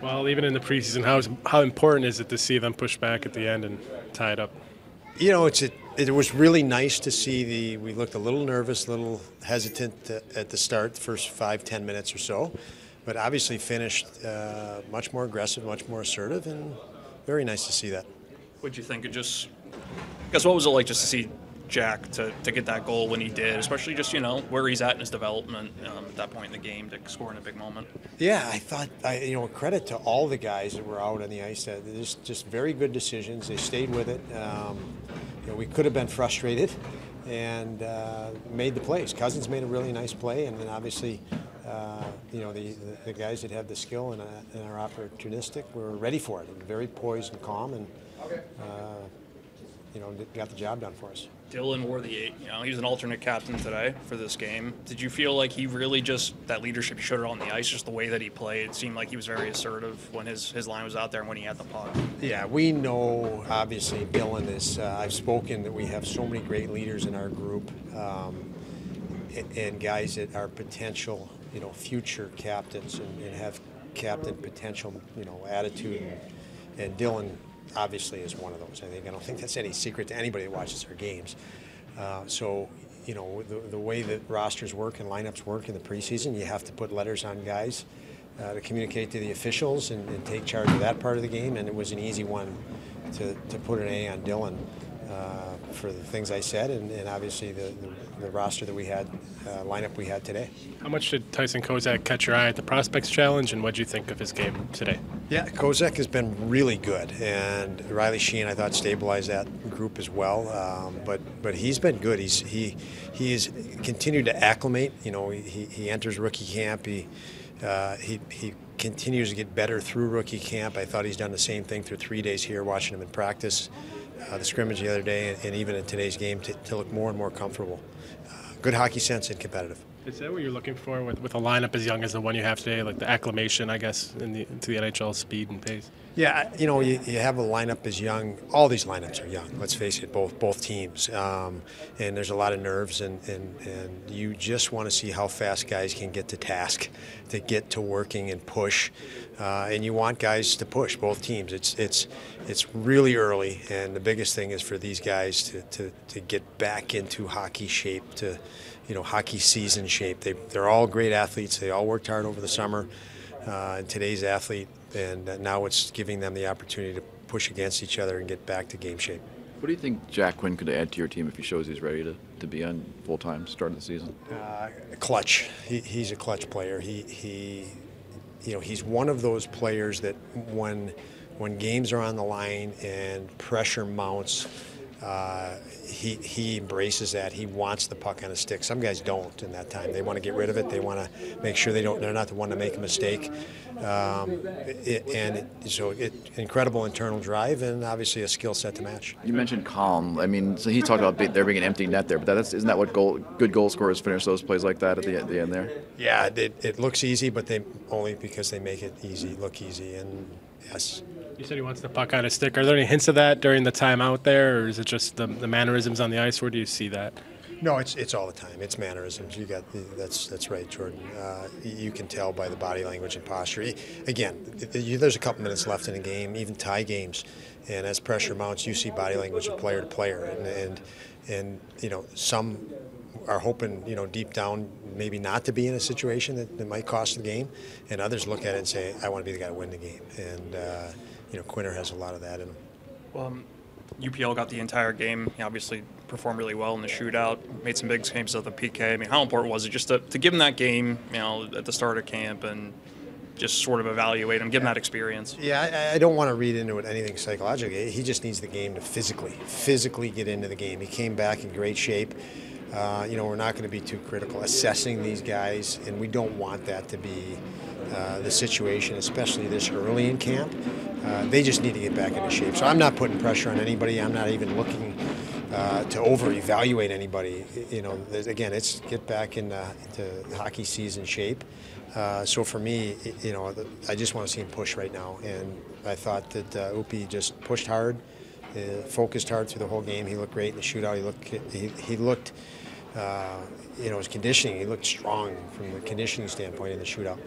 Well, even in the preseason, how important is it to see them push back at the end and tie it up? It was really nice to see we looked a little nervous, a little hesitant at the start, the first 5-10 minutes or so, but obviously finished much more aggressive, much more assertive, and very nice to see that. What'd you think? What was it like just to see Jack to get that goal when he did, especially just, where he's at in his development at that point in the game to score in a big moment? Yeah, I thought, credit to all the guys that were out on the ice. Just very good decisions. They stayed with it. We could have been frustrated and made the plays. Cousins made a really nice play, and then obviously, the guys that have the skill and are opportunistic were ready for it and very poised and calm and, got the job done for us. Dylan wore the 8. He was an alternate captain today for this game. Did you feel like he really that leadership he showed on the ice, just the way that he played, it seemed like he was very assertive when his line was out there and when he had the puck? Yeah, we know, obviously, Dylan is, I've spoken that we have so many great leaders in our group and guys that are potential, future captains and have captain potential, attitude. And Dylan obviously is one of those. I don't think that's any secret to anybody that watches our games. The way that rosters work and lineups work in the preseason, you have to put letters on guys to communicate to the officials and take charge of that part of the game. And it was an easy one to put an A on Dylan for the things I said, and obviously the roster that we had, lineup we had today. How much did Tyson Kozak catch your eye at the Prospects Challenge, and what did you think of his game today? Yeah, Kozak has been really good, and Riley Sheehan, I thought, stabilized that group as well. But he's been good. He's continued to acclimate. He enters rookie camp. He continues to get better through rookie camp. I thought he's done the same thing through 3 days here, watching him in practice, the scrimmage the other day, and even in today's game to look more and more comfortable. Good hockey sense and competitive. Is that what you're looking for with a lineup as young as the one you have today, like the acclimation, I guess, into the NHL speed and pace? Yeah, you have a lineup as young. All these lineups are young. Let's face it, both teams, and there's a lot of nerves, and you just want to see how fast guys can get to task, to get to working and push, and you want guys to push both teams. It's really early, and the biggest thing is for these guys to get back into hockey shape, to hockey season shape. They're all great athletes. They all worked hard over the summer. And today's athlete, and now it's giving them the opportunity to push against each other and get back to game shape. What do you think Jack Quinn could add to your team if he shows he's ready to be on full-time start of the season? Clutch. He's a clutch player. He's one of those players that when games are on the line and pressure mounts, he embraces that. He wants the puck on a stick. Some guys don't in that time. They want to get rid of it. They want to make sure they're not the one to make a mistake. Incredible internal drive and obviously a skill set to match. You mentioned calm. So he talked about there being an empty net there, but isn't that what good goal scorers finish those plays like that at the end there? Yeah, it looks easy, but they only because they make it look easy. And yes. You said he wants the puck on his stick. Are there any hints of that during the timeout there, or is it just the mannerisms on the ice? Where do you see that? No, it's all the time. It's mannerisms. That's right, Jordan. You can tell by the body language and posture. Again, there's a couple minutes left in a game, even tie games, and as pressure mounts, you see body language of player to player, and some are hoping deep down maybe not to be in a situation that might cost the game, and others look at it and say, I want to be the guy to win the game, and Quinner has a lot of that in him. Well, UPL got the entire game. He obviously performed really well in the shootout, made some big saves at the PK. How important was it just to give him that game, at the start of camp and just sort of evaluate him, give him that experience? Yeah, I don't want to read into it anything psychologically. He just needs the game to physically get into the game. He came back in great shape. We're not going to be too critical assessing these guys, and we don't want that to be the situation, especially this early in camp. They just need to get back into shape. So I'm not putting pressure on anybody. I'm not even looking to over-evaluate anybody. Again, it's get back into hockey season shape. So for me, I just want to see him push right now. And I thought that Upi just pushed hard, focused hard through the whole game. He looked great in the shootout. He looked his conditioning. He looked strong from a conditioning standpoint in the shootout.